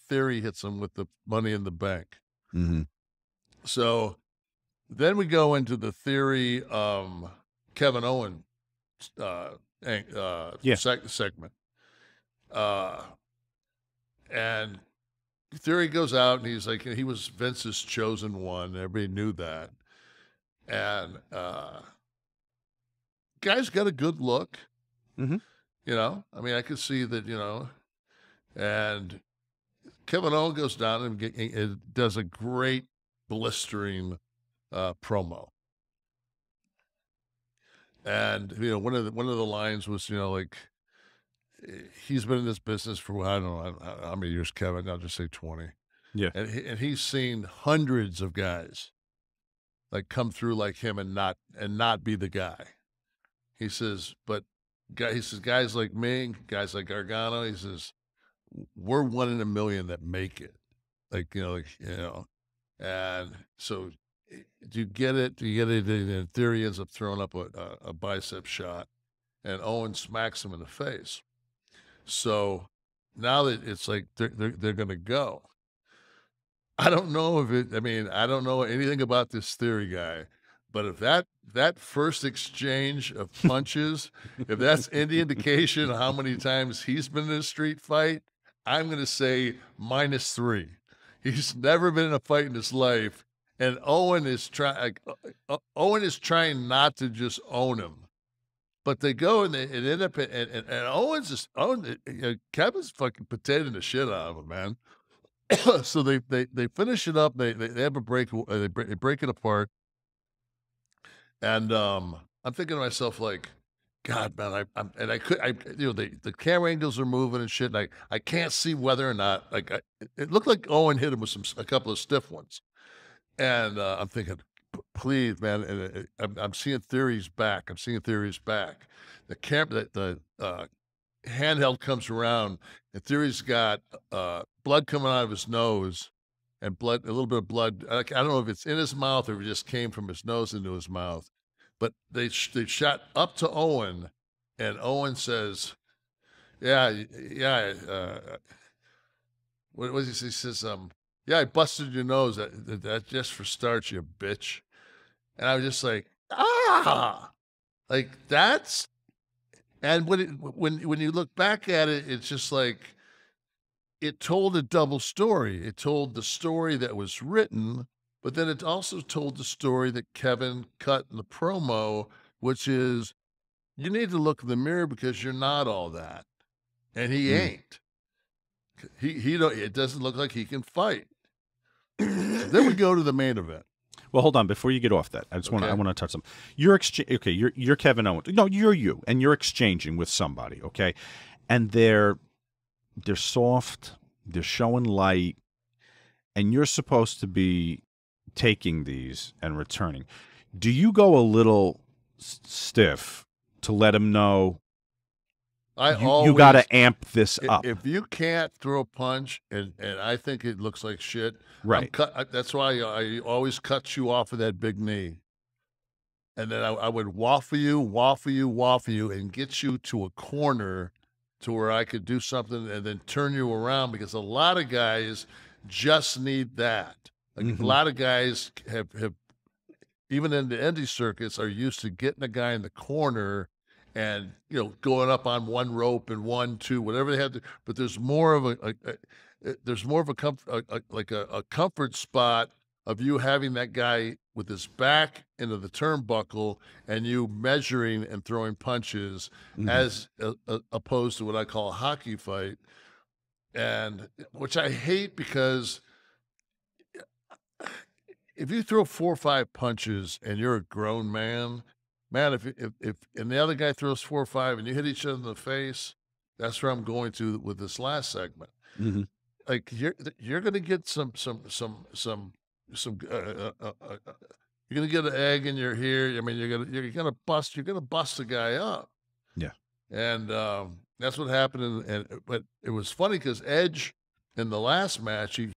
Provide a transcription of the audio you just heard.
Theory hits him with the Money in the Bank. Mm-hmm. So then we go into the Theory Kevin Owens Yeah. segment. And Theory goes out and he's like, he was Vince's chosen one. Everybody knew that. And guy's got a good look, Mm-hmm. I mean, I could see that, and Kevin Owens goes down and does a great blistering promo. And one of the lines was, like, he's been in this business for, I don't know how many years, Kevin. I'll just say 20. Yeah. And he's seen hundreds of guys like come through like him and not be the guy. He says, guys like me, guys like Gargano, he says, we're 1 in a million that make it. And so do you get it? Do you get it? And Theory ends up throwing up a bicep shot, and Owen smacks him in the face. So now that it's like they're going to go, I don't know I don't know anything about this Theory guy, but if that first exchange of punches, if that's any indication of how many times he's been in a street fight, I'm going to say -3. He's never been in a fight in his life, and Owen is trying Owen is trying not to just own him. But they go and it end up and Kevin's fucking potatoing the shit out of him, man. So they finish it up. They have a break. They break it apart. And I'm thinking to myself, like, God, man, the camera angles are moving and shit. And I can't see whether or not it looked like Owen hit him with a couple of stiff ones. And I'm thinking, please, man. And I'm seeing Theory's back. I'm seeing Theory's back. The camera, the handheld comes around, and Theory's got blood coming out of his nose, and a little bit of blood. I don't know if it's in his mouth or if it just came from his nose into his mouth. But they shot up to Owen, and Owen says, "Yeah, yeah." What was he say? He says, "Yeah, I busted your nose. That just for starch, you bitch." And I was just like, ah, like that's. And when you look back at it, it's just like it told a double story. It told the story that was written, but then it also told the story that Kevin cut in the promo, which is you need to look in the mirror because you're not all that, and he Mm. ain't. He don't. It doesn't look like he can fight. Then we go to the main event. Well, hold on. Before you get off that, I Okay. want to touch something. You're Kevin Owens. No, you're you, and you're exchanging with somebody, okay? And they're soft, they're showing light, and you're supposed to be taking these and returning. Do you go a little stiff to let them know I you got always to amp this up? If you can't throw a punch and I think it looks like shit, Right. that's why I always cut you off of that big knee. And then I would waffle you, and get you to a corner to where I could do something and then turn you around because a lot of guys just need that. Like a lot of guys have even in the indie circuits are used to getting a guy in the corner and going up on one rope and 1, 2, whatever they have to. But there's more of there's more of a comfort spot of you having that guy with his back into the turnbuckle and you measuring and throwing punches as opposed to what I call a hockey fight, and which I hate because if you throw 4 or 5 punches and you're a grown man, if and the other guy throws 4 or 5 and you hit each other in the face, that's where I'm going to with this last segment. Mm-hmm. Like you're gonna get some you're gonna get an egg in your ear. I mean, you're gonna bust a guy up, Yeah. and that's what happened. But it was funny because Edge in the last match,